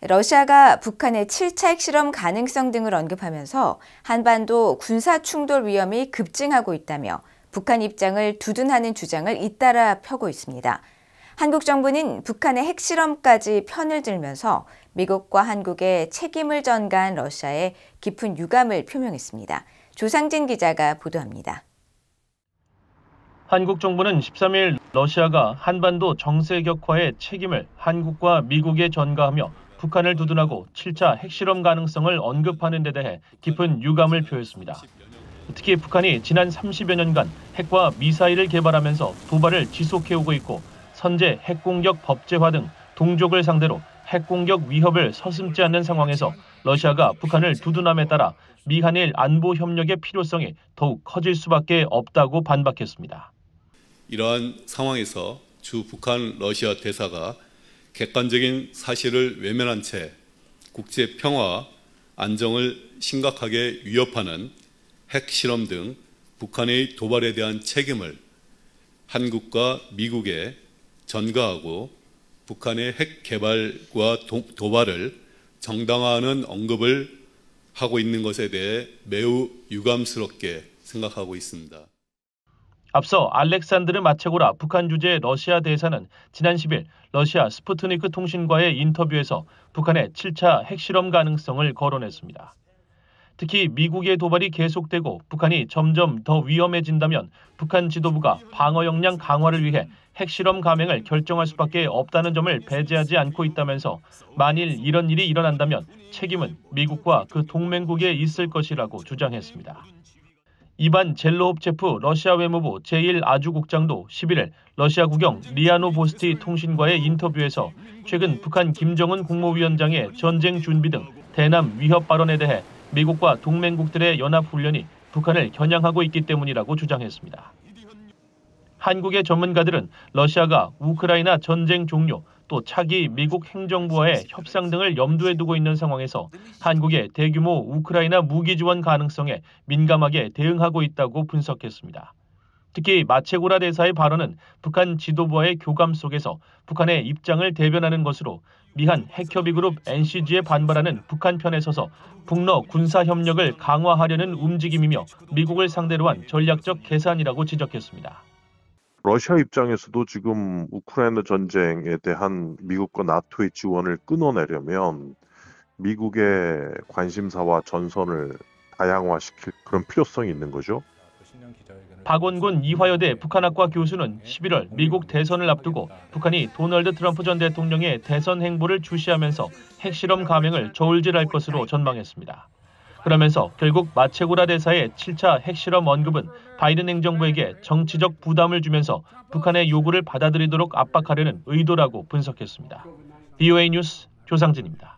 러시아가 북한의 7차 핵실험 가능성 등을 언급하면서 한반도 군사 충돌 위험이 급증하고 있다며 북한 입장을 두둔하는 주장을 잇따라 펴고 있습니다. 한국 정부는 북한의 핵실험까지 편을 들면서 미국과 한국의 책임을 전가한 러시아에 깊은 유감을 표명했습니다. 조상진 기자가 보도합니다. 한국 정부는 13일 러시아가 한반도 정세 격화의 책임을 한국과 미국에 전가하며 북한을 두둔하고 7차 핵실험 가능성을 언급하는 데 대해 깊은 유감을 표했습니다. 특히 북한이 지난 30여 년간 핵과 미사일을 개발하면서 도발을 지속해오고 있고 선제 핵공격 법제화 등 동족을 상대로 핵공격 위협을 서슴지 않는 상황에서 러시아가 북한을 두둔함에 따라 미한일 안보 협력의 필요성이 더욱 커질 수밖에 없다고 반박했습니다. 이러한 상황에서 주 북한 러시아 대사가 객관적인 사실을 외면한 채 국제 평화, 안정을 심각하게 위협하는 핵실험 등 북한의 도발에 대한 책임을 한국과 미국에 전가하고 북한의 핵 개발과 도발을 정당화하는 언급을 하고 있는 것에 대해 매우 유감스럽게 생각하고 있습니다. 앞서 알렉산드르 마체고라 북한 주재 러시아 대사는 지난 10일 러시아 스푸트니크 통신과의 인터뷰에서 북한의 7차 핵실험 가능성을 거론했습니다. 특히 미국의 도발이 계속되고 북한이 점점 더 위험해진다면 북한 지도부가 방어 역량 강화를 위해 핵실험 감행을 결정할 수밖에 없다는 점을 배제하지 않고 있다면서 만일 이런 일이 일어난다면 책임은 미국과 그 동맹국에 있을 것이라고 주장했습니다. 이반 젤로홉체프 러시아 외무부 제1아주국장도 11일 러시아 국영 리아노보스티 통신과의 인터뷰에서 최근 북한 김정은 국무위원장의 전쟁 준비 등 대남 위협 발언에 대해 미국과 동맹국들의 연합훈련이 북한을 겨냥하고 있기 때문이라고 주장했습니다. 한국의 전문가들은 러시아가 우크라이나 전쟁 종료, 또 차기 미국 행정부와의 협상 등을 염두에 두고 있는 상황에서 한국의 대규모 우크라이나 무기 지원 가능성에 민감하게 대응하고 있다고 분석했습니다. 특히 마체고라 대사의 발언은 북한 지도부와의 교감 속에서 북한의 입장을 대변하는 것으로 미한 핵협의그룹 NCG에 반발하는 북한 편에 서서 북러 군사협력을 강화하려는 움직임이며 미국을 상대로 한 전략적 계산이라고 지적했습니다. 러시아 입장에서도 지금 우크라이나 전쟁에 대한 미국과 나토의 지원을 끊어내려면 미국의 관심사와 전선을 다양화시킬 그런 필요성이 있는 거죠. 박원군 이화여대 북한학과 교수는 11월 미국 대선을 앞두고 북한이 도널드 트럼프 전 대통령의 대선 행보를 주시하면서 핵실험 감행을 저울질할 것으로 전망했습니다. 그러면서 결국 마체고라 대사의 7차 핵실험 언급은 바이든 행정부에게 정치적 부담을 주면서 북한의 요구를 받아들이도록 압박하려는 의도라고 분석했습니다. BOA 뉴스 조상진입니다.